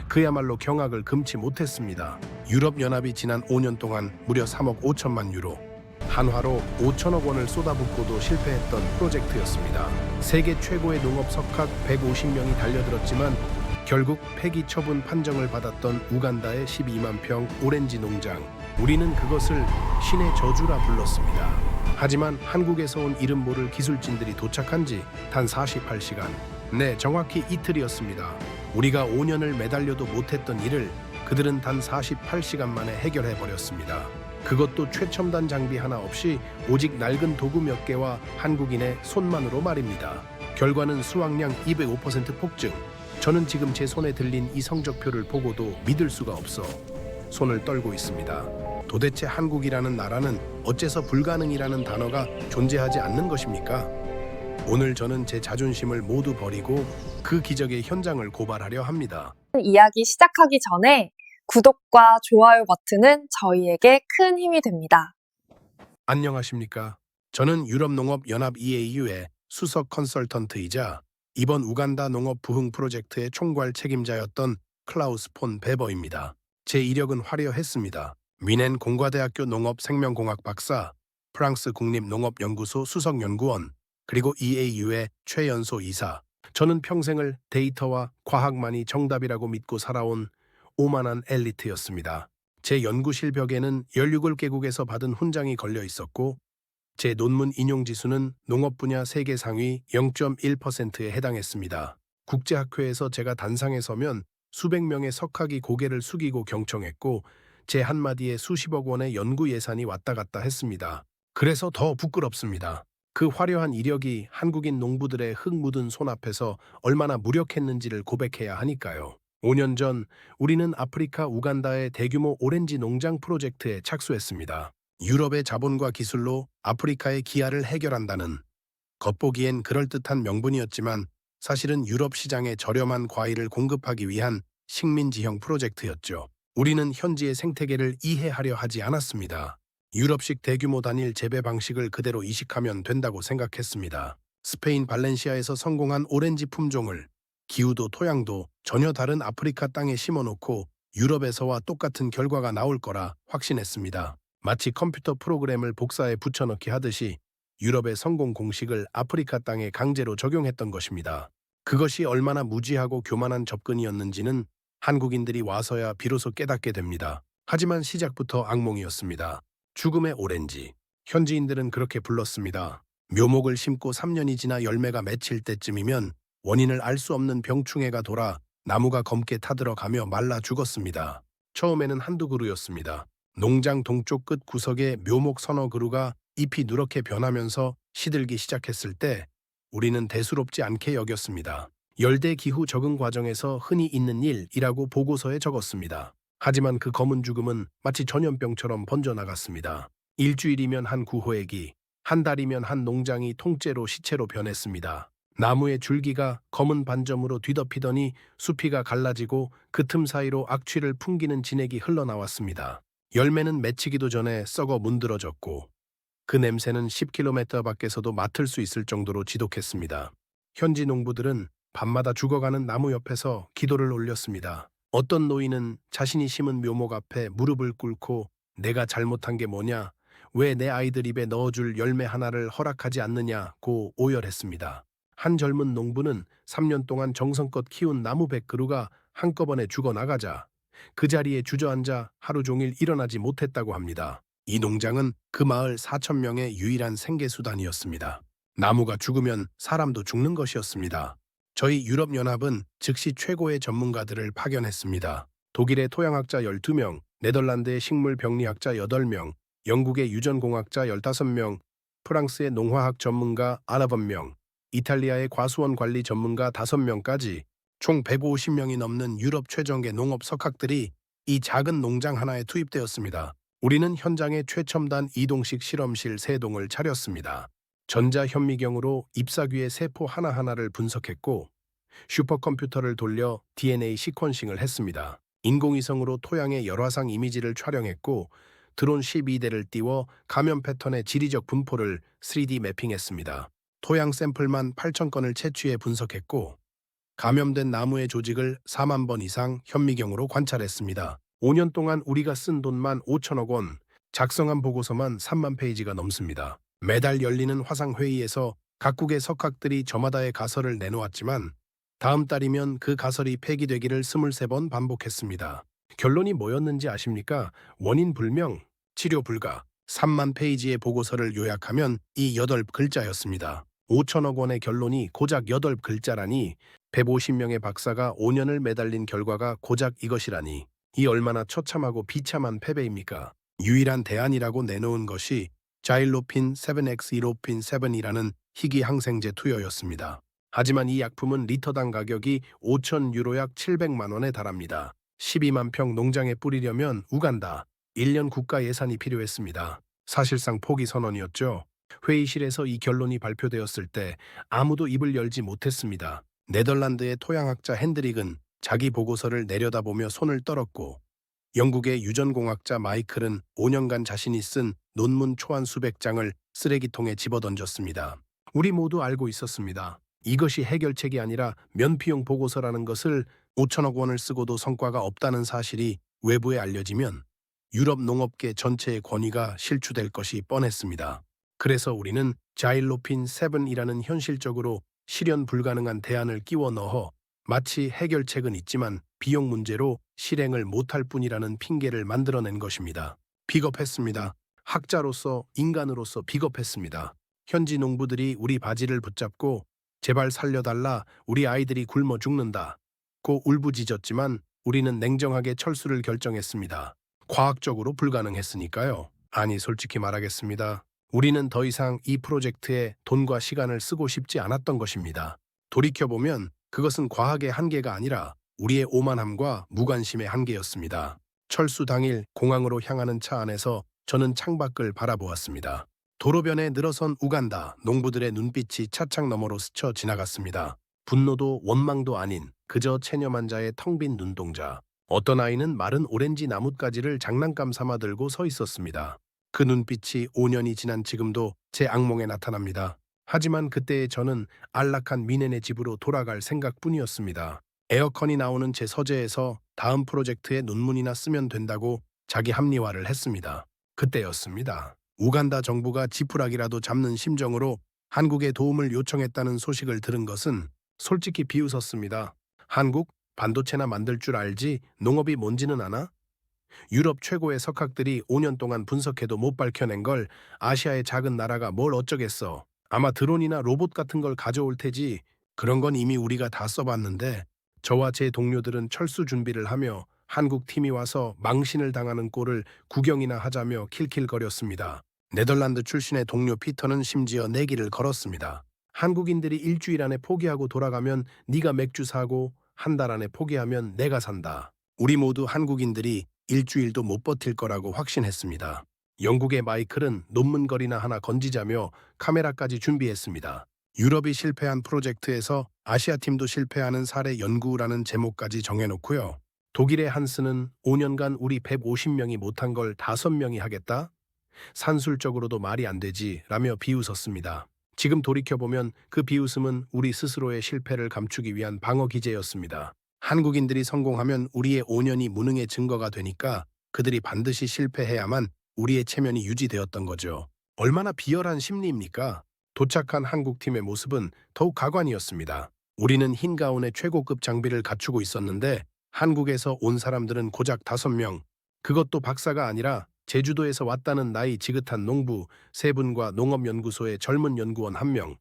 그야말로 경악을 금치 못했습니다. 유럽연합이 지난 5년 동안 무려 3억 5천만 유로, 한화로 5천억 원을 쏟아붓고도 실패했던 프로젝트였습니다. 세계 최고의 농업 석학 150명이 달려들었지만 결국 폐기 처분 판정을 받았던 우간다의 12만 평 오렌지 농장. 우리는 그것을 신의 저주라 불렀습니다. 하지만 한국에서 온 이름 모를 기술진들이 도착한 지 단 48시간. 네, 정확히 이틀이었습니다. 우리가 5년을 매달려도 못했던 일을 그들은 단 48시간 만에 해결해버렸습니다. 그것도 최첨단 장비 하나 없이 오직 낡은 도구 몇 개와 한국인의 손만으로 말입니다. 결과는 수확량 205% 폭증. 저는 지금 제 손에 들린 이 성적표를 보고도 믿을 수가 없어 손을 떨고 있습니다. 도대체 한국이라는 나라는 어째서 불가능이라는 단어가 존재하지 않는 것입니까? 오늘 저는 제 자존심을 모두 버리고 그 기적의 현장을 고발하려 합니다. 이야기 시작하기 전에 구독과 좋아요 버튼은 저희에게 큰 힘이 됩니다. 안녕하십니까? 저는 유럽농업연합 EAU의 수석 컨설턴트이자 이번 우간다 농업 부흥 프로젝트의 총괄 책임자였던 클라우스 폰 베버입니다. 제 이력은 화려했습니다. 뮌헨 공과대학교 농업생명공학 박사, 프랑스 국립농업연구소 수석연구원, 그리고 EAU의 최연소 이사. 저는 평생을 데이터와 과학만이 정답이라고 믿고 살아온 오만한 엘리트였습니다. 제 연구실 벽에는 16개국에서 받은 훈장이 걸려 있었고 제 논문 인용지수는 농업 분야 세계 상위 0.1%에 해당했습니다. 국제학회에서 제가 단상에 서면 수백 명의 석학이 고개를 숙이고 경청했고 제 한마디에 수십억 원의 연구 예산이 왔다 갔다 했습니다. 그래서 더 부끄럽습니다. 그 화려한 이력이 한국인 농부들의 흙 묻은 손 앞에서 얼마나 무력했는지를 고백해야 하니까요. 5년 전 우리는 아프리카 우간다의 대규모 오렌지 농장 프로젝트에 착수했습니다. 유럽의 자본과 기술로 아프리카의 기아를 해결한다는 겉보기엔 그럴듯한 명분이었지만 사실은 유럽 시장에 저렴한 과일을 공급하기 위한 식민지형 프로젝트였죠. 우리는 현지의 생태계를 이해하려 하지 않았습니다. 유럽식 대규모 단일 재배 방식을 그대로 이식하면 된다고 생각했습니다. 스페인 발렌시아에서 성공한 오렌지 품종을 기후도 토양도 전혀 다른 아프리카 땅에 심어놓고 유럽에서와 똑같은 결과가 나올 거라 확신했습니다. 마치 컴퓨터 프로그램을 복사해 붙여넣기 하듯이 유럽의 성공 공식을 아프리카 땅에 강제로 적용했던 것입니다. 그것이 얼마나 무지하고 교만한 접근이었는지는 한국인들이 와서야 비로소 깨닫게 됩니다. 하지만 시작부터 악몽이었습니다. 죽음의 오렌지. 현지인들은 그렇게 불렀습니다. 묘목을 심고 3년이 지나 열매가 맺힐 때쯤이면 원인을 알 수 없는 병충해가 돌아 나무가 검게 타들어가며 말라 죽었습니다. 처음에는 한두 그루였습니다. 농장 동쪽 끝 구석에 묘목 서너 그루가 잎이 누렇게 변하면서 시들기 시작했을 때 우리는 대수롭지 않게 여겼습니다. 열대 기후 적응 과정에서 흔히 있는 일이라고 보고서에 적었습니다. 하지만 그 검은 죽음은 마치 전염병처럼 번져나갔습니다. 일주일이면 한 구호액이, 한 달이면 한 농장이 통째로 시체로 변했습니다. 나무의 줄기가 검은 반점으로 뒤덮이더니 수피가 갈라지고 그 틈 사이로 악취를 풍기는 진액이 흘러나왔습니다. 열매는 맺히기도 전에 썩어 문드러졌고 그 냄새는 10km 밖에서도 맡을 수 있을 정도로 지독했습니다. 현지 농부들은 밤마다 죽어가는 나무 옆에서 기도를 올렸습니다. 어떤 노인은 자신이 심은 묘목 앞에 무릎을 꿇고 내가 잘못한 게 뭐냐, 왜 내 아이들 입에 넣어줄 열매 하나를 허락하지 않느냐고 오열했습니다. 한 젊은 농부는 3년 동안 정성껏 키운 나무 100그루가 한꺼번에 죽어나가자 그 자리에 주저앉아 하루 종일 일어나지 못했다고 합니다. 이 농장은 그 마을 4,000명의 유일한 생계수단이었습니다. 나무가 죽으면 사람도 죽는 것이었습니다. 저희 유럽연합은 즉시 최고의 전문가들을 파견했습니다. 독일의 토양학자 12명, 네덜란드의 식물병리학자 8명, 영국의 유전공학자 15명, 프랑스의 농화학 전문가 9명, 이탈리아의 과수원 관리 전문가 5명까지 총 150명이 넘는 유럽 최정예 농업 석학들이 이 작은 농장 하나에 투입되었습니다. 우리는 현장에 최첨단 이동식 실험실 3동을 차렸습니다. 전자현미경으로 잎사귀의 세포 하나하나를 분석했고 슈퍼컴퓨터를 돌려 DNA 시퀀싱을 했습니다. 인공위성으로 토양의 열화상 이미지를 촬영했고 드론 12대를 띄워 감염 패턴의 지리적 분포를 3D 매핑했습니다. 토양 샘플만 8,000건을 채취해 분석했고 감염된 나무의 조직을 4만 번 이상 현미경으로 관찰했습니다. 5년 동안 우리가 쓴 돈만 5천억 원, 작성한 보고서만 3만 페이지가 넘습니다. 매달 열리는 화상회의에서 각국의 석학들이 저마다의 가설을 내놓았지만 다음 달이면 그 가설이 폐기되기를 23번 반복했습니다. 결론이 뭐였는지 아십니까? 원인 불명, 치료 불가. 3만 페이지의 보고서를 요약하면 이 8글자였습니다. 5천억 원의 결론이 고작 8글자라니 150명의 박사가 5년을 매달린 결과가 고작 이것이라니 이 얼마나 처참하고 비참한 패배입니까? 유일한 대안이라고 내놓은 것이 자일로핀 7x1로핀 7이라는 희귀 항생제 투여였습니다. 하지만 이 약품은 리터당 가격이 5천 유로 약 700만 원에 달합니다. 12만 평 농장에 뿌리려면 우간다 1년 국가 예산이 필요했습니다. 사실상 포기 선언이었죠. 회의실에서 이 결론이 발표되었을 때 아무도 입을 열지 못했습니다. 네덜란드의 토양학자 핸드릭은 자기 보고서를 내려다보며 손을 떨었고 영국의 유전공학자 마이클은 5년간 자신이 쓴 논문 초안 수백 장을 쓰레기통에 집어던졌습니다. 우리 모두 알고 있었습니다. 이것이 해결책이 아니라 면피용 보고서라는 것을 5천억 원을 쓰고도 성과가 없다는 사실이 외부에 알려지면 유럽 농업계 전체의 권위가 실추될 것이 뻔했습니다. 그래서 우리는 자일로핀 7이라는 현실적으로 실현 불가능한 대안을 끼워 넣어 마치 해결책은 있지만 비용 문제로 실행을 못할 뿐이라는 핑계를 만들어낸 것입니다. 비겁했습니다. 학자로서 인간으로서 비겁했습니다. 현지 농부들이 우리 바지를 붙잡고 제발 살려달라 우리 아이들이 굶어 죽는다 고 울부짖었지만 우리는 냉정하게 철수를 결정했습니다. 과학적으로 불가능했으니까요. 아니 솔직히 말하겠습니다. 우리는 더 이상 이 프로젝트에 돈과 시간을 쓰고 싶지 않았던 것입니다. 돌이켜보면 그것은 과학의 한계가 아니라 우리의 오만함과 무관심의 한계였습니다. 철수 당일 공항으로 향하는 차 안에서 저는 창밖을 바라보았습니다. 도로변에 늘어선 우간다 농부들의 눈빛이 차창 너머로 스쳐 지나갔습니다. 분노도 원망도 아닌 그저 체념한 자의 텅 빈 눈동자. 어떤 아이는 마른 오렌지 나뭇가지를 장난감 삼아 들고 서 있었습니다. 그 눈빛이 5년이 지난 지금도 제 악몽에 나타납니다. 하지만 그때의 저는 안락한 미넨의 집으로 돌아갈 생각뿐이었습니다. 에어컨이 나오는 제 서재에서 다음 프로젝트에 논문이나 쓰면 된다고 자기 합리화를 했습니다. 그때였습니다. 우간다 정부가 지푸라기라도 잡는 심정으로 한국에 도움을 요청했다는 소식을 들은 것은 솔직히 비웃었습니다. 한국? 반도체나 만들 줄 알지 농업이 뭔지는 아나? 유럽 최고의 석학들이 5년 동안 분석해도 못 밝혀낸 걸 아시아의 작은 나라가 뭘 어쩌겠어. 아마 드론이나 로봇 같은 걸 가져올 테지. 그런 건 이미 우리가 다 써봤는데 저와 제 동료들은 철수 준비를 하며 한국 팀이 와서 망신을 당하는 꼴을 구경이나 하자며 킬킬거렸습니다. 네덜란드 출신의 동료 피터는 심지어 내기를 걸었습니다. 한국인들이 일주일 안에 포기하고 돌아가면 네가 맥주 사고 한 달 안에 포기하면 내가 산다. 우리 모두 한국인들이 일주일도 못 버틸 거라고 확신했습니다. 영국의 마이클은 논문거리나 하나 건지자며 카메라까지 준비했습니다. 유럽이 실패한 프로젝트에서 아시아팀도 실패하는 사례 연구라는 제목까지 정해놓고요. 독일의 한스는 5년간 우리 150명이 못한 걸 5명이 하겠다? 산술적으로도 말이 안 되지 라며 비웃었습니다. 지금 돌이켜보면 그 비웃음은 우리 스스로의 실패를 감추기 위한 방어 기제였습니다. 한국인들이 성공하면 우리의 5년이 무능의 증거가 되니까 그들이 반드시 실패해야만 우리의 체면이 유지되었던 거죠. 얼마나 비열한 심리입니까? 도착한 한국팀의 모습은 더욱 가관이었습니다. 우리는 흰 가운에 최고급 장비를 갖추고 있었는데 한국에서 온 사람들은 고작 5명, 그것도 박사가 아니라 제주도에서 왔다는 나이 지긋한 농부 3분과 농업연구소의 젊은 연구원 1명,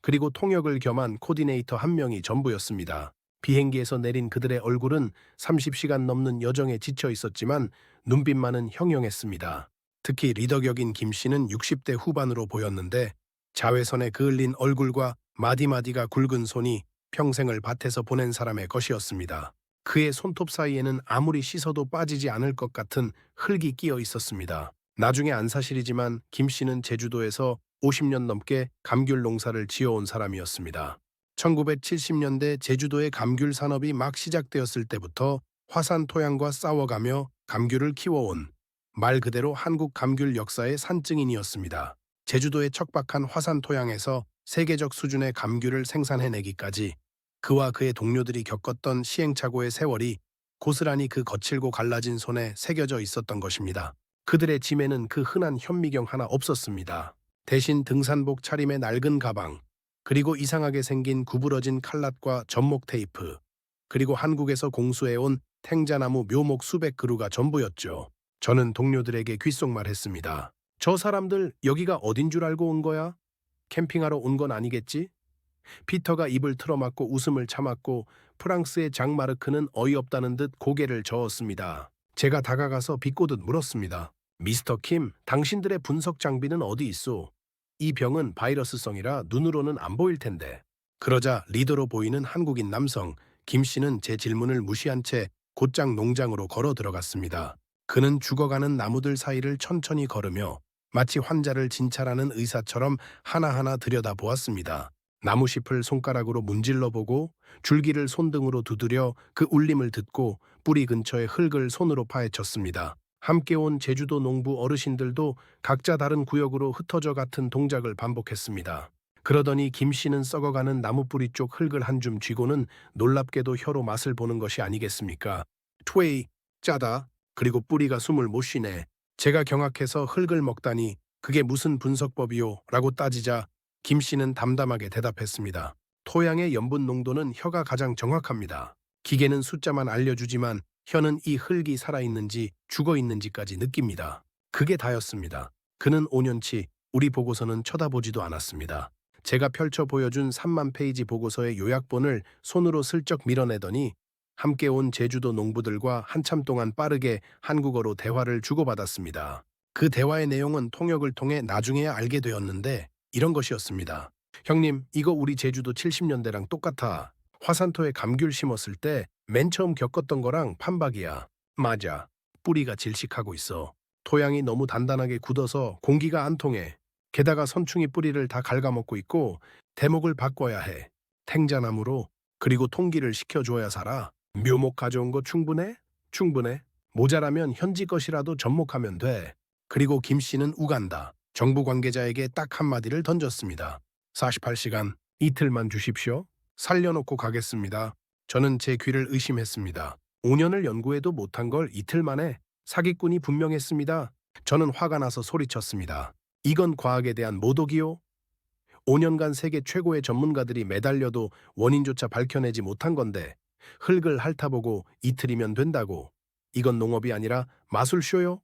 그리고 통역을 겸한 코디네이터 1명이 전부였습니다. 비행기에서 내린 그들의 얼굴은 30시간 넘는 여정에 지쳐 있었지만 눈빛만은 형용했습니다. 특히 리더격인 김 씨는 60대 후반으로 보였는데 자외선에 그을린 얼굴과 마디마디가 굵은 손이 평생을 밭에서 보낸 사람의 것이었습니다. 그의 손톱 사이에는 아무리 씻어도 빠지지 않을 것 같은 흙이 끼어 있었습니다. 나중에 안 사실이지만 김 씨는 제주도에서 50년 넘게 감귤 농사를 지어온 사람이었습니다. 1970년대 제주도의 감귤 산업이 막 시작되었을 때부터 화산 토양과 싸워가며 감귤을 키워온 말 그대로 한국 감귤 역사의 산증인이었습니다. 제주도의 척박한 화산 토양에서 세계적 수준의 감귤을 생산해내기까지 그와 그의 동료들이 겪었던 시행착오의 세월이 고스란히 그 거칠고 갈라진 손에 새겨져 있었던 것입니다. 그들의 짐에는 그 흔한 현미경 하나 없었습니다. 대신 등산복 차림의 낡은 가방, 그리고 이상하게 생긴 구부러진 칼날과 접목 테이프, 그리고 한국에서 공수해온 탱자나무 묘목 수백 그루가 전부였죠. 저는 동료들에게 귓속말했습니다. 저 사람들 여기가 어딘 줄 알고 온 거야? 캠핑하러 온 건 아니겠지? 피터가 입을 틀어막고 웃음을 참았고 프랑스의 장마르크는 어이없다는 듯 고개를 저었습니다. 제가 다가가서 비꼬듯 물었습니다. 미스터 킴, 당신들의 분석 장비는 어디 있소? 이 병은 바이러스성이라 눈으로는 안 보일 텐데. 그러자 리더로 보이는 한국인 남성 김 씨는 제 질문을 무시한 채 곧장 농장으로 걸어 들어갔습니다. 그는 죽어가는 나무들 사이를 천천히 걸으며 마치 환자를 진찰하는 의사처럼 하나하나 들여다보았습니다. 나무잎을 손가락으로 문질러 보고 줄기를 손등으로 두드려 그 울림을 듣고 뿌리 근처의 흙을 손으로 파헤쳤습니다. 함께 온 제주도 농부 어르신들도 각자 다른 구역으로 흩어져 같은 동작을 반복했습니다. 그러더니 김 씨는 썩어가는 나무 뿌리 쪽 흙을 한 줌 쥐고는 놀랍게도 혀로 맛을 보는 것이 아니겠습니까? 트웨이, 짜다. 그리고 뿌리가 숨을 못 쉬네. 제가 경악해서 흙을 먹다니 그게 무슨 분석법이요? 라고 따지자 김 씨는 담담하게 대답했습니다. 토양의 염분 농도는 혀가 가장 정확합니다. 기계는 숫자만 알려주지만 혀는 이 흙이 살아있는지 죽어있는지까지 느낍니다. 그게 다였습니다. 그는 5년치 우리 보고서는 쳐다보지도 않았습니다. 제가 펼쳐 보여준 3만 페이지 보고서의 요약본을 손으로 슬쩍 밀어내더니 함께 온 제주도 농부들과 한참 동안 빠르게 한국어로 대화를 주고받았습니다. 그 대화의 내용은 통역을 통해 나중에야 알게 되었는데 이런 것이었습니다. 형님, 이거 우리 제주도 70년대랑 똑같아. 화산토에 감귤 심었을 때 맨 처음 겪었던 거랑 판박이야. 맞아. 뿌리가 질식하고 있어. 토양이 너무 단단하게 굳어서 공기가 안 통해. 게다가 선충이 뿌리를 다 갉아먹고 있고 대목을 바꿔야 해. 탱자나무로. 그리고 통기를 시켜줘야 살아. 묘목 가져온 거 충분해? 충분해. 모자라면 현지 것이라도 접목하면 돼. 그리고 김 씨는 우간다. 정부 관계자에게 딱 한마디를 던졌습니다. 48시간, 이틀만 주십시오. 살려놓고 가겠습니다. 저는 제 귀를 의심했습니다. 5년을 연구해도 못한 걸 이틀 만에 사기꾼이 분명했습니다. 저는 화가 나서 소리쳤습니다. 이건 과학에 대한 모독이요? 5년간 세계 최고의 전문가들이 매달려도 원인조차 밝혀내지 못한 건데 흙을 핥아보고 이틀이면 된다고. 이건 농업이 아니라 마술쇼요?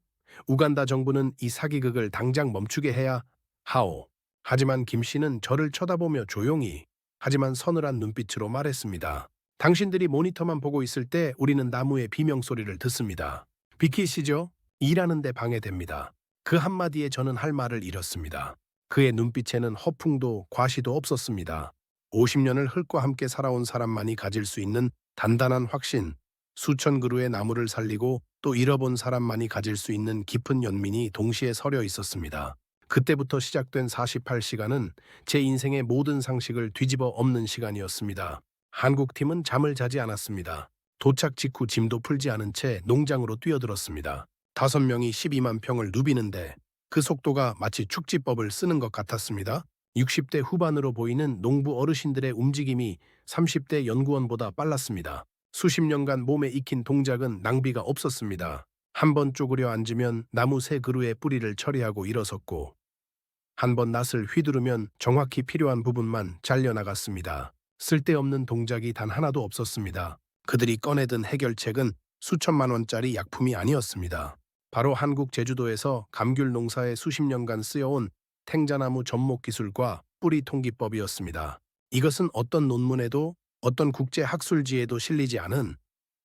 우간다 정부는 이 사기극을 당장 멈추게 해야 하오. 하지만 김 씨는 저를 쳐다보며 조용히 하지만 서늘한 눈빛으로 말했습니다. 당신들이 모니터만 보고 있을 때 우리는 나무의 비명소리를 듣습니다. 비키시죠? 일하는데 방해됩니다. 그 한마디에 저는 할 말을 잃었습니다. 그의 눈빛에는 허풍도 과시도 없었습니다. 50년을 흙과 함께 살아온 사람만이 가질 수 있는 단단한 확신, 수천 그루의 나무를 살리고 또 잃어본 사람만이 가질 수 있는 깊은 연민이 동시에 서려 있었습니다. 그때부터 시작된 48시간은 제 인생의 모든 상식을 뒤집어 엎는 시간이었습니다. 한국팀은 잠을 자지 않았습니다. 도착 직후 짐도 풀지 않은 채 농장으로 뛰어들었습니다. 5명이 12만 평을 누비는데 그 속도가 마치 축지법을 쓰는 것 같았습니다. 60대 후반으로 보이는 농부 어르신들의 움직임이 30대 연구원보다 빨랐습니다. 수십 년간 몸에 익힌 동작은 낭비가 없었습니다. 한 번 쪼그려 앉으면 나무 새 그루의 뿌리를 처리하고 일어섰고 한 번 낫을 휘두르면 정확히 필요한 부분만 잘려나갔습니다. 쓸데없는 동작이 단 하나도 없었습니다. 그들이 꺼내든 해결책은 수천만 원짜리 약품이 아니었습니다. 바로 한국 제주도에서 감귤 농사에 수십 년간 쓰여온 탱자나무 접목 기술과 뿌리 통기법이었습니다. 이것은 어떤 논문에도 어떤 국제 학술지에도 실리지 않은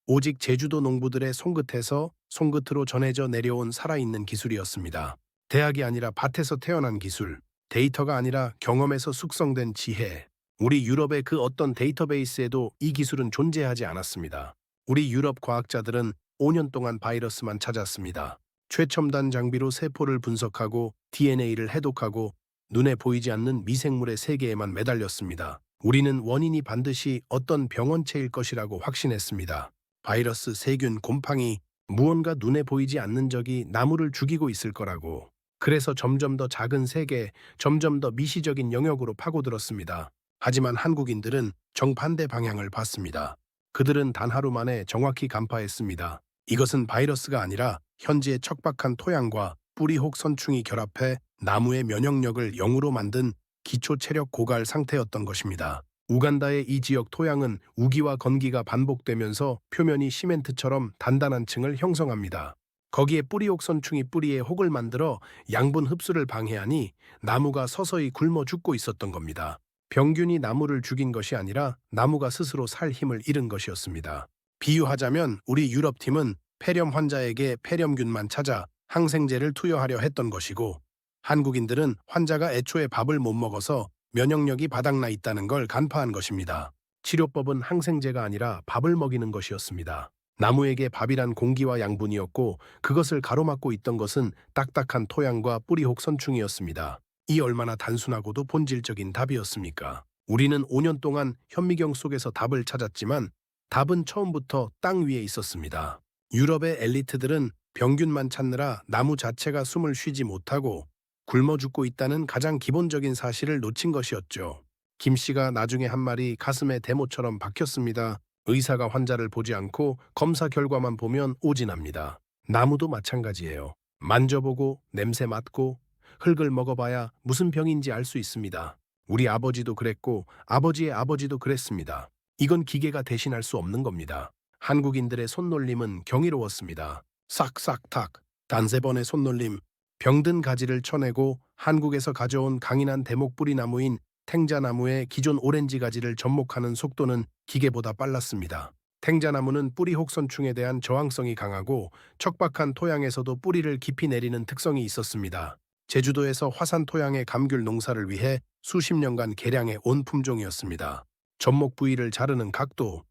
오직 제주도 농부들의 손끝에서 손끝으로 전해져 내려온 살아있는 기술이었습니다. 대학이 아니라 밭에서 태어난 기술, 데이터가 아니라 경험에서 숙성된 지혜. 우리 유럽의 그 어떤 데이터베이스에도 이 기술은 존재하지 않았습니다. 우리 유럽 과학자들은 5년 동안 바이러스만 찾았습니다. 최첨단 장비로 세포를 분석하고 DNA를 해독하고 눈에 보이지 않는 미생물의 세계에만 매달렸습니다. 우리는 원인이 반드시 어떤 병원체일 것이라고 확신했습니다. 바이러스, 세균, 곰팡이, 무언가 눈에 보이지 않는 적이 나무를 죽이고 있을 거라고. 그래서 점점 더 작은 세계, 점점 더 미시적인 영역으로 파고들었습니다. 하지만 한국인들은 정반대 방향을 봤습니다. 그들은 단 하루 만에 정확히 간파했습니다. 이것은 바이러스가 아니라 현지의 척박한 토양과 뿌리혹 선충이 결합해 나무의 면역력을 0으로 만든 기초 체력 고갈 상태였던 것입니다. 우간다의 이 지역 토양은 우기와 건기가 반복되면서 표면이 시멘트처럼 단단한 층을 형성합니다. 거기에 뿌리혹 선충이 뿌리에 혹을 만들어 양분 흡수를 방해하니 나무가 서서히 굶어 죽고 있었던 겁니다. 병균이 나무를 죽인 것이 아니라 나무가 스스로 살 힘을 잃은 것이었습니다. 비유하자면 우리 유럽팀은 폐렴 환자에게 폐렴균만 찾아 항생제를 투여하려 했던 것이고, 한국인들은 환자가 애초에 밥을 못 먹어서 면역력이 바닥나 있다는 걸 간파한 것입니다. 치료법은 항생제가 아니라 밥을 먹이는 것이었습니다. 나무에게 밥이란 공기와 양분이었고, 그것을 가로막고 있던 것은 딱딱한 토양과 뿌리혹 선충이었습니다. 이 얼마나 단순하고도 본질적인 답이었습니까? 우리는 5년 동안 현미경 속에서 답을 찾았지만 답은 처음부터 땅 위에 있었습니다. 유럽의 엘리트들은 병균만 찾느라 나무 자체가 숨을 쉬지 못하고 굶어 죽고 있다는 가장 기본적인 사실을 놓친 것이었죠. 김 씨가 나중에 한 말이 가슴에 대모처럼 박혔습니다. 의사가 환자를 보지 않고 검사 결과만 보면 오진합니다. 나무도 마찬가지예요. 만져보고 냄새 맡고 흙을 먹어봐야 무슨 병인지 알 수 있습니다. 우리 아버지도 그랬고 아버지의 아버지도 그랬습니다. 이건 기계가 대신할 수 없는 겁니다. 한국인들의 손놀림은 경이로웠습니다. 싹싹탁, 단세 번의 손놀림, 병든 가지를 쳐내고 한국에서 가져온 강인한 대목뿌리 나무인 탱자나무의 기존 오렌지 가지를 접목하는 속도는 기계보다 빨랐습니다. 탱자나무는 뿌리 혹선충에 대한 저항성이 강하고 척박한 토양에서도 뿌리를 깊이 내리는 특성이 있었습니다. 제주도에서 화산 토양의 감귤 농사를 위해 수십 년간 개량해 온 품종이었습니다. 접목 부위를 자르는 각도,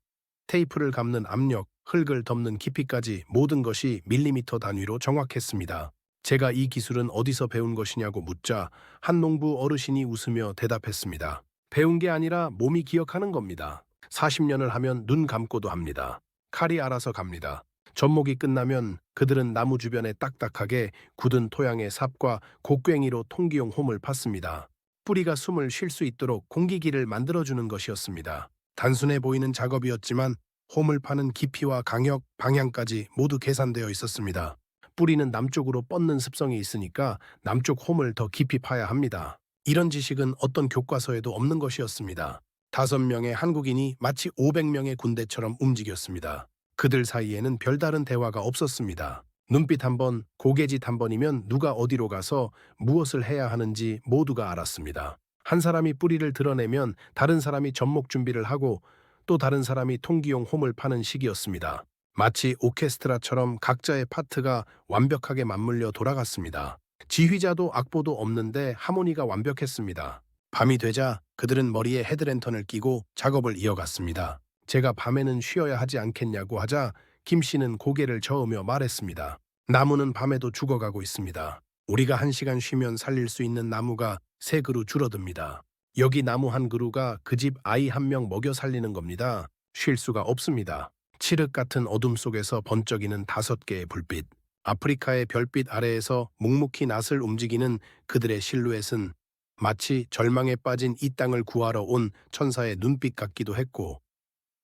테이프를 감는 압력, 흙을 덮는 깊이까지 모든 것이 밀리미터 단위로 정확했습니다. 제가 이 기술은 어디서 배운 것이냐고 묻자 한 농부 어르신이 웃으며 대답했습니다. 배운 게 아니라 몸이 기억하는 겁니다. 40년을 하면 눈 감고도 합니다. 칼이 알아서 갑니다. 접목이 끝나면 그들은 나무 주변에 딱딱하게 굳은 토양의 삽과 곡괭이로 통기용 홈을 팠습니다. 뿌리가 숨을 쉴 수 있도록 공기기를 만들어주는 것이었습니다. 단순해 보이는 작업이었지만 홈을 파는 깊이와 강역, 방향까지 모두 계산되어 있었습니다. 뿌리는 남쪽으로 뻗는 습성이 있으니까 남쪽 홈을 더 깊이 파야 합니다. 이런 지식은 어떤 교과서에도 없는 것이었습니다. 5명의 한국인이 마치 500명의 군대처럼 움직였습니다. 그들 사이에는 별다른 대화가 없었습니다. 눈빛 한 번, 고개짓 한 번이면 누가 어디로 가서 무엇을 해야 하는지 모두가 알았습니다. 한 사람이 뿌리를 드러내면 다른 사람이 접목 준비를 하고 또 다른 사람이 통기용 홈을 파는 시기였습니다. 마치 오케스트라처럼 각자의 파트가 완벽하게 맞물려 돌아갔습니다. 지휘자도 악보도 없는데 하모니가 완벽했습니다. 밤이 되자 그들은 머리에 헤드랜턴을 끼고 작업을 이어갔습니다. 제가 밤에는 쉬어야 하지 않겠냐고 하자 김 씨는 고개를 저으며 말했습니다. 나무는 밤에도 죽어가고 있습니다. 우리가 1시간 쉬면 살릴 수 있는 나무가 3그루 줄어듭니다. 여기 나무 한 그루가 그 집 아이 1명 먹여 살리는 겁니다. 쉴 수가 없습니다. 칠흑 같은 어둠 속에서 번쩍이는 5개의 불빛. 아프리카의 별빛 아래에서 묵묵히 낫을 움직이는 그들의 실루엣은 마치 절망에 빠진 이 땅을 구하러 온 천사의 눈빛 같기도 했고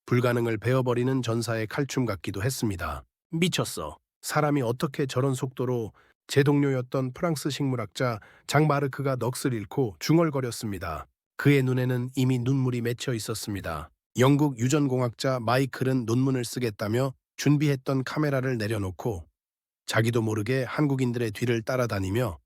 불가능을 베어버리는 전사의 칼춤 같기도 했습니다. 미쳤어. 사람이 어떻게 저런 속도로. 제 동료였던 프랑스 식물학자 장 마르크가 넋을 잃고 중얼거렸습니다. 그의 눈에는 이미 눈물이 맺혀 있었습니다. 영국 유전공학자 마이클은 논문을 쓰겠다며 준비했던 카메라를 내려놓고 자기도 모르게 한국인들의 뒤를 따라다니며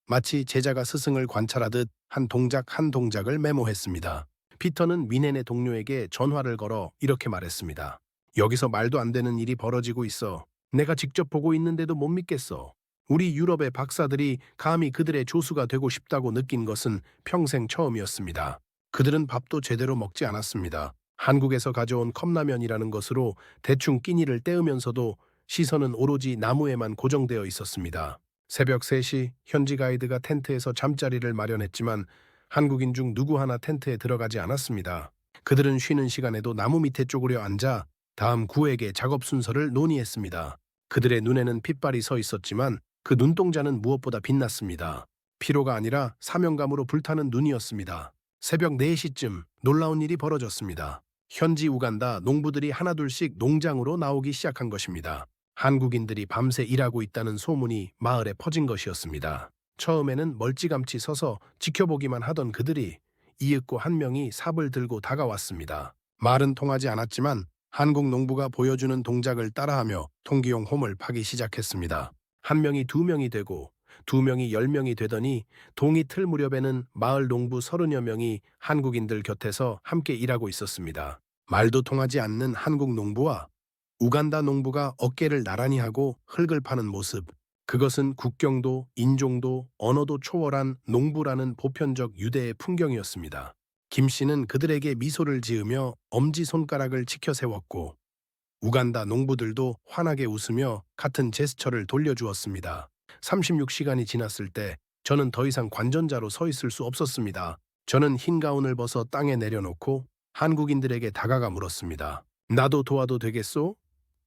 마치 제자가 스승을 관찰하듯 한 동작 한 동작을 메모했습니다. 피터는 미넨의 동료에게 전화를 걸어 이렇게 말했습니다. 여기서 말도 안 되는 일이 벌어지고 있어. 내가 직접 보고 있는데도 못 믿겠어. 우리 유럽의 박사들이 감히 그들의 조수가 되고 싶다고 느낀 것은 평생 처음이었습니다. 그들은 밥도 제대로 먹지 않았습니다. 한국에서 가져온 컵라면이라는 것으로 대충 끼니를 때우면서도 시선은 오로지 나무에만 고정되어 있었습니다. 새벽 3시 현지 가이드가 텐트에서 잠자리를 마련했지만 한국인 중 누구 하나 텐트에 들어가지 않았습니다. 그들은 쉬는 시간에도 나무 밑에 쪼그려 앉아 다음 구획의 작업 순서를 논의했습니다. 그들의 눈에는 핏발이 서 있었지만 그 눈동자는 무엇보다 빛났습니다. 피로가 아니라 사명감으로 불타는 눈이었습니다. 새벽 4시쯤 놀라운 일이 벌어졌습니다. 현지 우간다 농부들이 하나둘씩 농장으로 나오기 시작한 것입니다. 한국인들이 밤새 일하고 있다는 소문이 마을에 퍼진 것이었습니다. 처음에는 멀찌감치 서서 지켜보기만 하던 그들이 이윽고 한 명이 삽을 들고 다가왔습니다. 말은 통하지 않았지만 한국 농부가 보여주는 동작을 따라하며 통기용 홈을 파기 시작했습니다. 한 명이 2명이 되고 2명이 10명이 되더니 동이 틀 무렵에는 마을 농부 30여 명이 한국인들 곁에서 함께 일하고 있었습니다. 말도 통하지 않는 한국 농부와 우간다 농부가 어깨를 나란히 하고 흙을 파는 모습. 그것은 국경도 인종도 언어도 초월한 농부라는 보편적 유대의 풍경이었습니다. 김 씨는 그들에게 미소를 지으며 엄지손가락을 치켜 세웠고 우간다 농부들도 환하게 웃으며 같은 제스처를 돌려주었습니다. 36시간이 지났을 때 저는 더 이상 관전자로 서 있을 수 없었습니다. 저는 흰 가운을 벗어 땅에 내려놓고 한국인들에게 다가가 물었습니다. 나도 도와도 되겠소?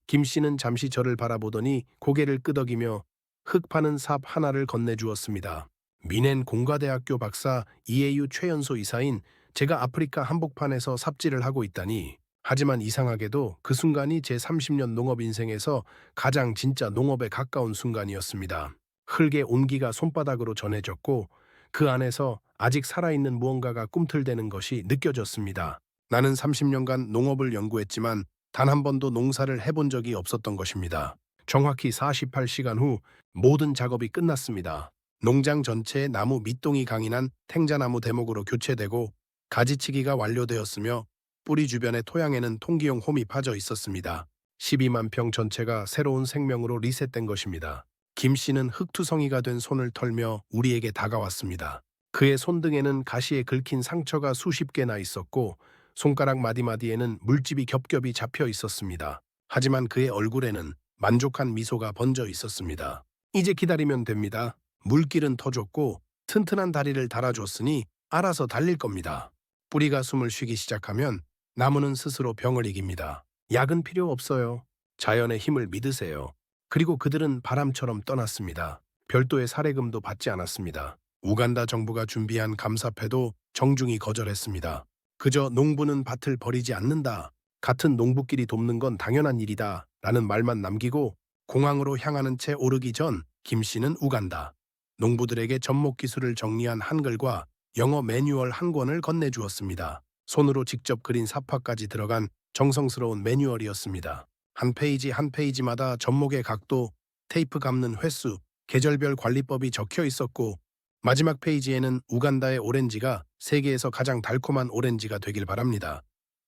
김 씨는 잠시 저를 바라보더니 고개를 끄덕이며 흙 파는 삽 하나를 건네주었습니다. 미넨 공과대학교 박사 이에유 최연소 이사인 제가 아프리카 한복판에서 삽질을 하고 있다니. 하지만 이상하게도 그 순간이 제 30년 농업 인생에서 가장 진짜 농업에 가까운 순간이었습니다. 흙의 온기가 손바닥으로 전해졌고 그 안에서 아직 살아있는 무언가가 꿈틀대는 것이 느껴졌습니다. 나는 30년간 농업을 연구했지만 단 한 번도 농사를 해본 적이 없었던 것입니다. 정확히 48시간 후 모든 작업이 끝났습니다. 농장 전체에 나무 밑동이 강인한 탱자나무 대목으로 교체되고 가지치기가 완료되었으며 뿌리 주변의 토양에는 통기용 홈이 파져 있었습니다. 12만 평 전체가 새로운 생명으로 리셋된 것입니다. 김 씨는 흙투성이가 된 손을 털며 우리에게 다가왔습니다. 그의 손등에는 가시에 긁힌 상처가 수십 개나 있었고 손가락 마디마디에는 물집이 겹겹이 잡혀 있었습니다. 하지만 그의 얼굴에는 만족한 미소가 번져 있었습니다. 이제 기다리면 됩니다. 물길은 터졌고 튼튼한 다리를 달아줬으니 알아서 달릴 겁니다. 뿌리가 숨을 쉬기 시작하면 나무는 스스로 병을 이깁니다. 약은 필요 없어요. 자연의 힘을 믿으세요. 그리고 그들은 바람처럼 떠났습니다. 별도의 사례금도 받지 않았습니다. 우간다 정부가 준비한 감사패도 정중히 거절했습니다. 그저 농부는 밭을 버리지 않는다. 같은 농부끼리 돕는 건 당연한 일이다. 라는 말만 남기고 공항으로 향하는 채 오르기 전 김 씨는 우간다 농부들에게 접목 기술을 정리한 한글과 영어 매뉴얼 한 권을 건네주었습니다. 손으로 직접 그린 삽화까지 들어간 정성스러운 매뉴얼이었습니다. 한 페이지 한 페이지마다 접목의 각도, 테이프 감는 횟수, 계절별 관리법이 적혀 있었고 마지막 페이지에는 우간다의 오렌지가 세계에서 가장 달콤한 오렌지가 되길 바랍니다.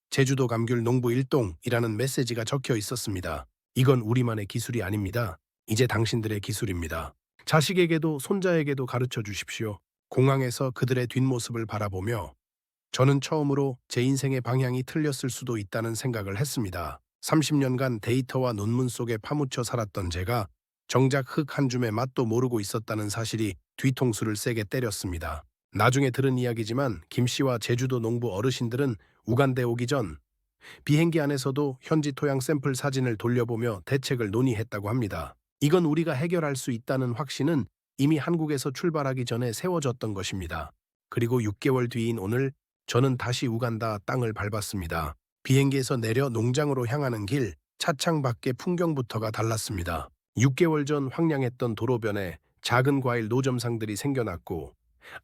제주도 감귤 농부 1동이라는 메시지가 적혀 있었습니다. 이건 우리만의 기술이 아닙니다. 이제 당신들의 기술입니다. 자식에게도 손자에게도 가르쳐 주십시오. 공항에서 그들의 뒷모습을 바라보며 저는 처음으로 제 인생의 방향이 틀렸을 수도 있다는 생각을 했습니다. 30년간 데이터와 논문 속에 파묻혀 살았던 제가 정작 흙 한 줌의 맛도 모르고 있었다는 사실이 뒤통수를 세게 때렸습니다. 나중에 들은 이야기지만 김 씨와 제주도 농부 어르신들은 우간다에 오기 전 비행기 안에서도 현지 토양 샘플 사진을 돌려보며 대책을 논의했다고 합니다. 이건 우리가 해결할 수 있다는 확신은 이미 한국에서 출발하기 전에 세워졌던 것입니다. 그리고 6개월 뒤인 오늘 저는 다시 우간다 땅을 밟았습니다. 비행기에서 내려 농장으로 향하는 길, 차창 밖의 풍경부터가 달랐습니다. 6개월 전 황량했던 도로변에 작은 과일 노점상들이 생겨났고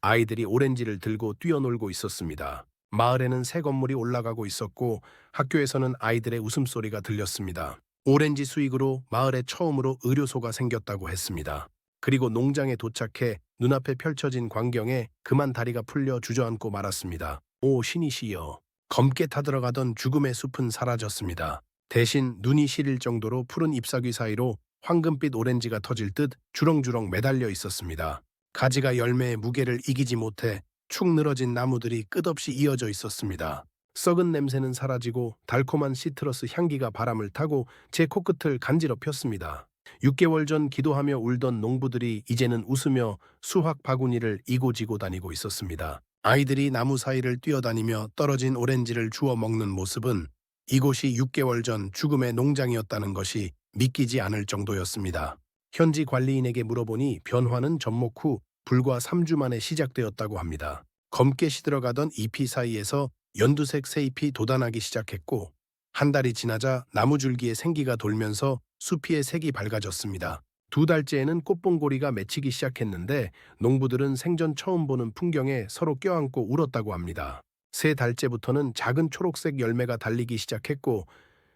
아이들이 오렌지를 들고 뛰어놀고 있었습니다. 마을에는 새 건물이 올라가고 있었고 학교에서는 아이들의 웃음소리가 들렸습니다. 오렌지 수익으로 마을에 처음으로 의료소가 생겼다고 했습니다. 그리고 농장에 도착해 눈앞에 펼쳐진 광경에 그만 다리가 풀려 주저앉고 말았습니다. 오 신이시여. 검게 타들어가던 죽음의 숲은 사라졌습니다. 대신 눈이 시릴 정도로 푸른 잎사귀 사이로 황금빛 오렌지가 터질 듯 주렁주렁 매달려 있었습니다. 가지가 열매의 무게를 이기지 못해 축 늘어진 나무들이 끝없이 이어져 있었습니다. 썩은 냄새는 사라지고 달콤한 시트러스 향기가 바람을 타고 제 코끝을 간지럽혔습니다. 6개월 전 기도하며 울던 농부들이 이제는 웃으며 수확 바구니를 이고지고 다니고 있었습니다. 아이들이 나무 사이를 뛰어다니며 떨어진 오렌지를 주워 먹는 모습은 이곳이 6개월 전 죽음의 농장이었다는 것이 믿기지 않을 정도였습니다. 현지 관리인에게 물어보니 변화는 접목 후 불과 3주 만에 시작되었다고 합니다. 검게 시들어가던 잎이 사이에서 연두색 새잎이 돋아나기 시작했고 한 달이 지나자 나무줄기에 생기가 돌면서 수피의 색이 밝아졌습니다. 2달째에는 꽃봉고리가 맺히기 시작했는데 농부들은 생전 처음 보는 풍경에 서로 껴안고 울었다고 합니다. 3달째부터는 작은 초록색 열매가 달리기 시작했고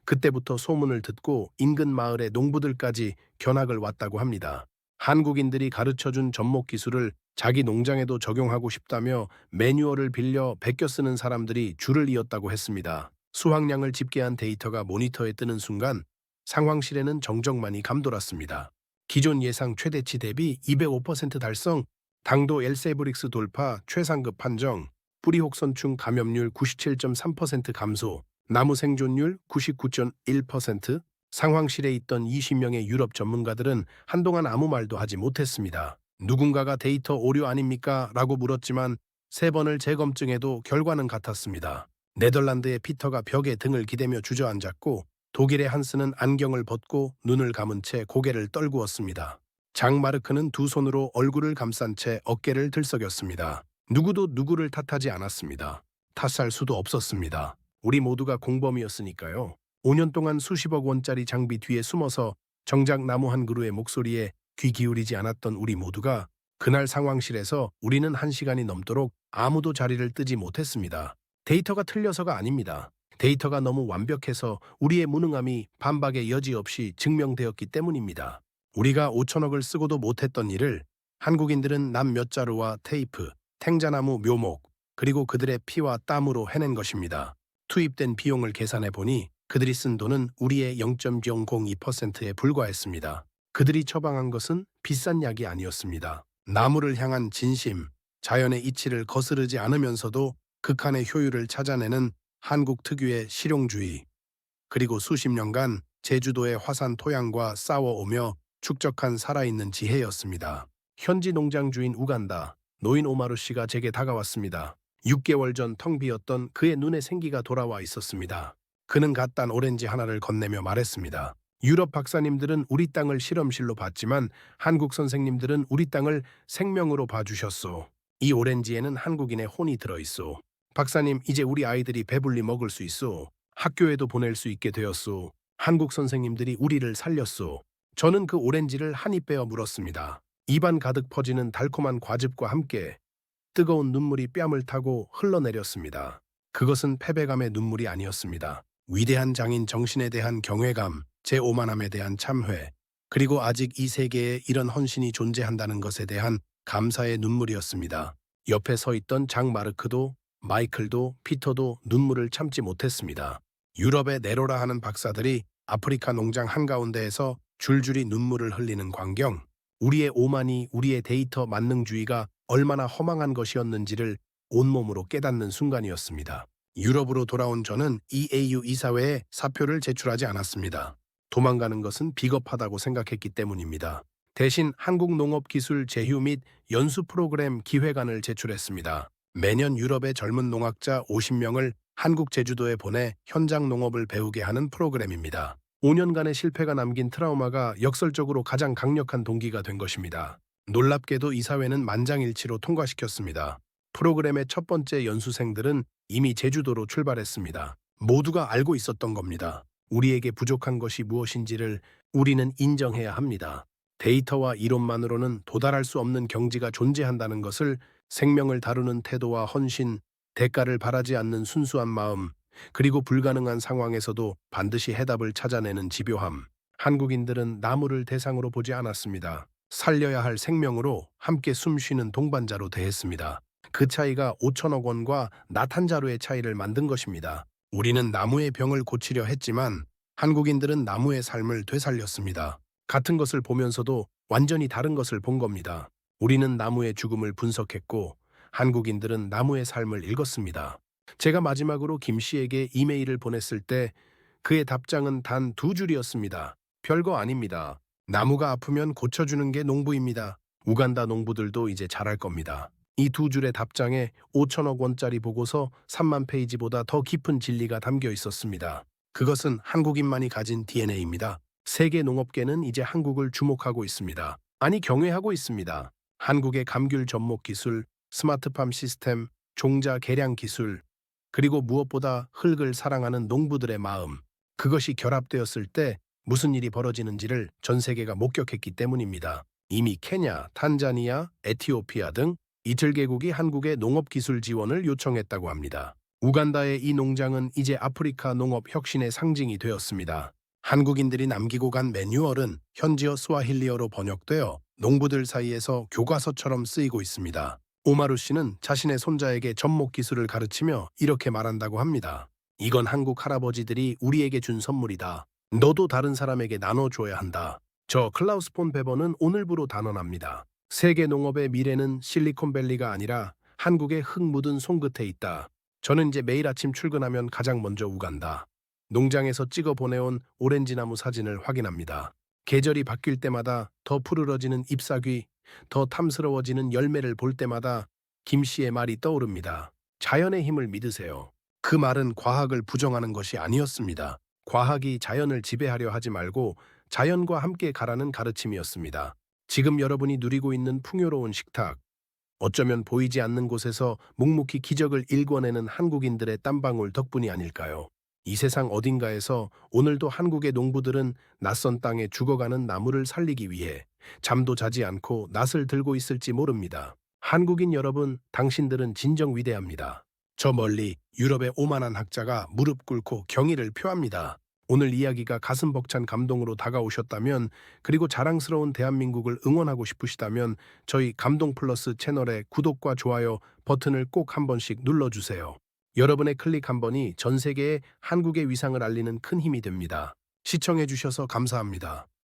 그때부터 소문을 듣고 인근 마을의 농부들까지 견학을 왔다고 합니다. 한국인들이 가르쳐준 접목 기술을 자기 농장에도 적용하고 싶다며 매뉴얼을 빌려 베껴 쓰는 사람들이 줄을 이었다고 했습니다. 수확량을 집계한 데이터가 모니터에 뜨는 순간 상황실에는 정적만이 감돌았습니다. 기존 예상 최대치 대비 205% 달성, 당도 엘세브릭스 돌파, 최상급 판정, 뿌리 혹선충 감염률 97.3% 감소, 나무 생존율 99.1%, 상황실에 있던 20명의 유럽 전문가들은 한동안 아무 말도 하지 못했습니다. 누군가가 데이터 오류 아닙니까? 라고 물었지만 3번을 재검증해도 결과는 같았습니다. 네덜란드의 피터가 벽에 등을 기대며 주저앉았고 독일의 한스는 안경을 벗고 눈을 감은 채 고개를 떨구었습니다. 장 마르크는 두 손으로 얼굴을 감싼 채 어깨를 들썩였습니다. 누구도 누구를 탓하지 않았습니다. 탓할 수도 없었습니다. 우리 모두가 공범이었으니까요. 5년 동안 수십억 원짜리 장비 뒤에 숨어서 정작 나무 한 그루의 목소리에 귀 기울이지 않았던 우리 모두가 그날 상황실에서 우리는 1시간이 넘도록 아무도 자리를 뜨지 못했습니다. 데이터가 틀려서가 아닙니다. 데이터가 너무 완벽해서 우리의 무능함이 반박의 여지 없이 증명되었기 때문입니다. 우리가 5천억을 쓰고도 못했던 일을 한국인들은 남 몇 자루와 테이프, 탱자나무 묘목, 그리고 그들의 피와 땀으로 해낸 것입니다. 투입된 비용을 계산해 보니 그들이 쓴 돈은 우리의 0.002%에 불과했습니다. 그들이 처방한 것은 비싼 약이 아니었습니다. 나무를 향한 진심, 자연의 이치를 거스르지 않으면서도 극한의 효율을 찾아내는 한국 특유의 실용주의, 그리고 수십 년간 제주도의 화산 토양과 싸워오며 축적한 살아있는 지혜였습니다. 현지 농장 주인 우간다, 노인 오마루 씨가 제게 다가왔습니다. 6개월 전 텅 비었던 그의 눈에 생기가 돌아와 있었습니다. 그는 갓 딴 오렌지 하나를 건네며 말했습니다. 유럽 박사님들은 우리 땅을 실험실로 봤지만 한국 선생님들은 우리 땅을 생명으로 봐주셨소. 이 오렌지에는 한국인의 혼이 들어있소. 박사님, 이제 우리 아이들이 배불리 먹을 수 있소. 학교에도 보낼 수 있게 되었소. 한국 선생님들이 우리를 살렸소. 저는 그 오렌지를 한 입 베어 물었습니다. 입안 가득 퍼지는 달콤한 과즙과 함께 뜨거운 눈물이 뺨을 타고 흘러내렸습니다. 그것은 패배감의 눈물이 아니었습니다. 위대한 장인 정신에 대한 경외감, 제 오만함에 대한 참회, 그리고 아직 이 세계에 이런 헌신이 존재한다는 것에 대한 감사의 눈물이었습니다. 옆에 서 있던 장 마르크도 마이클도 피터도 눈물을 참지 못했습니다. 유럽의 네로라 하는 박사들이 아프리카 농장 한가운데에서 줄줄이 눈물을 흘리는 광경, 우리의 오만이, 우리의 데이터 만능주의가 얼마나 허망한 것이었는지를 온몸으로 깨닫는 순간이었습니다. 유럽으로 돌아온 저는 EAU 이사회에 사표를 제출하지 않았습니다. 도망가는 것은 비겁하다고 생각했기 때문입니다. 대신 한국농업기술 제휴 및 연수 프로그램 기획안을 제출했습니다. 매년 유럽의 젊은 농학자 50명을 한국 제주도에 보내 현장 농업을 배우게 하는 프로그램입니다. 5년간의 실패가 남긴 트라우마가 역설적으로 가장 강력한 동기가 된 것입니다. 놀랍게도 이사회는 만장일치로 통과시켰습니다. 프로그램의 첫 번째 연수생들은 이미 제주도로 출발했습니다. 모두가 알고 있었던 겁니다. 우리에게 부족한 것이 무엇인지를 우리는 인정해야 합니다. 데이터와 이론만으로는 도달할 수 없는 경지가 존재한다는 것을, 생명을 다루는 태도와 헌신, 대가를 바라지 않는 순수한 마음, 그리고 불가능한 상황에서도 반드시 해답을 찾아내는 집요함. 한국인들은 나무를 대상으로 보지 않았습니다. 살려야 할 생명으로 함께 숨쉬는 동반자로 대했습니다. 그 차이가 5천억 원과 낫 한 자루의 차이를 만든 것입니다. 우리는 나무의 병을 고치려 했지만 한국인들은 나무의 삶을 되살렸습니다. 같은 것을 보면서도 완전히 다른 것을 본 겁니다. 우리는 나무의 죽음을 분석했고 한국인들은 나무의 삶을 읽었습니다. 제가 마지막으로 김 씨에게 이메일을 보냈을 때 그의 답장은 단 2줄이었습니다. 별거 아닙니다. 나무가 아프면 고쳐주는 게 농부입니다. 우간다 농부들도 이제 잘할 겁니다. 이 2줄의 답장에 5천억 원짜리 보고서 3만 페이지보다 더 깊은 진리가 담겨 있었습니다. 그것은 한국인만이 가진 DNA입니다. 세계 농업계는 이제 한국을 주목하고 있습니다. 아니, 경외하고 있습니다. 한국의 감귤 접목 기술, 스마트팜 시스템, 종자 개량 기술, 그리고 무엇보다 흙을 사랑하는 농부들의 마음, 그것이 결합되었을 때 무슨 일이 벌어지는지를 전 세계가 목격했기 때문입니다. 이미 케냐, 탄자니아, 에티오피아 등 이틀 개국이 한국의 농업 기술 지원을 요청했다고 합니다. 우간다의 이 농장은 이제 아프리카 농업 혁신의 상징이 되었습니다. 한국인들이 남기고 간 매뉴얼은 현지어 스와힐리어로 번역되어 농부들 사이에서 교과서처럼 쓰이고 있습니다. 오마루 씨는 자신의 손자에게 접목 기술을 가르치며 이렇게 말한다고 합니다. 이건 한국 할아버지들이 우리에게 준 선물이다. 너도 다른 사람에게 나눠줘야 한다. 저 클라우스 폰 베버는 오늘부로 단언합니다. 세계 농업의 미래는 실리콘밸리가 아니라 한국의 흙 묻은 손끝에 있다. 저는 이제 매일 아침 출근하면 가장 먼저 우간다. 농장에서 찍어 보내온 오렌지나무 사진을 확인합니다. 계절이 바뀔 때마다 더 푸르러지는 잎사귀, 더 탐스러워지는 열매를 볼 때마다 김 씨의 말이 떠오릅니다. 자연의 힘을 믿으세요. 그 말은 과학을 부정하는 것이 아니었습니다. 과학이 자연을 지배하려 하지 말고 자연과 함께 가라는 가르침이었습니다. 지금 여러분이 누리고 있는 풍요로운 식탁, 어쩌면 보이지 않는 곳에서 묵묵히 기적을 일궈내는 한국인들의 땀방울 덕분이 아닐까요? 이 세상 어딘가에서 오늘도 한국의 농부들은 낯선 땅에 죽어가는 나무를 살리기 위해 잠도 자지 않고 낫을 들고 있을지 모릅니다. 한국인 여러분, 당신들은 진정 위대합니다. 저 멀리 유럽의 오만한 학자가 무릎 꿇고 경의를 표합니다. 오늘 이야기가 가슴 벅찬 감동으로 다가오셨다면, 그리고 자랑스러운 대한민국을 응원하고 싶으시다면 저희 감동 플러스 채널의 구독과 좋아요 버튼을 꼭 한 번씩 눌러주세요. 여러분의 클릭 한 번이 전 세계에 한국의 위상을 알리는 큰 힘이 됩니다. 시청해주셔서 감사합니다.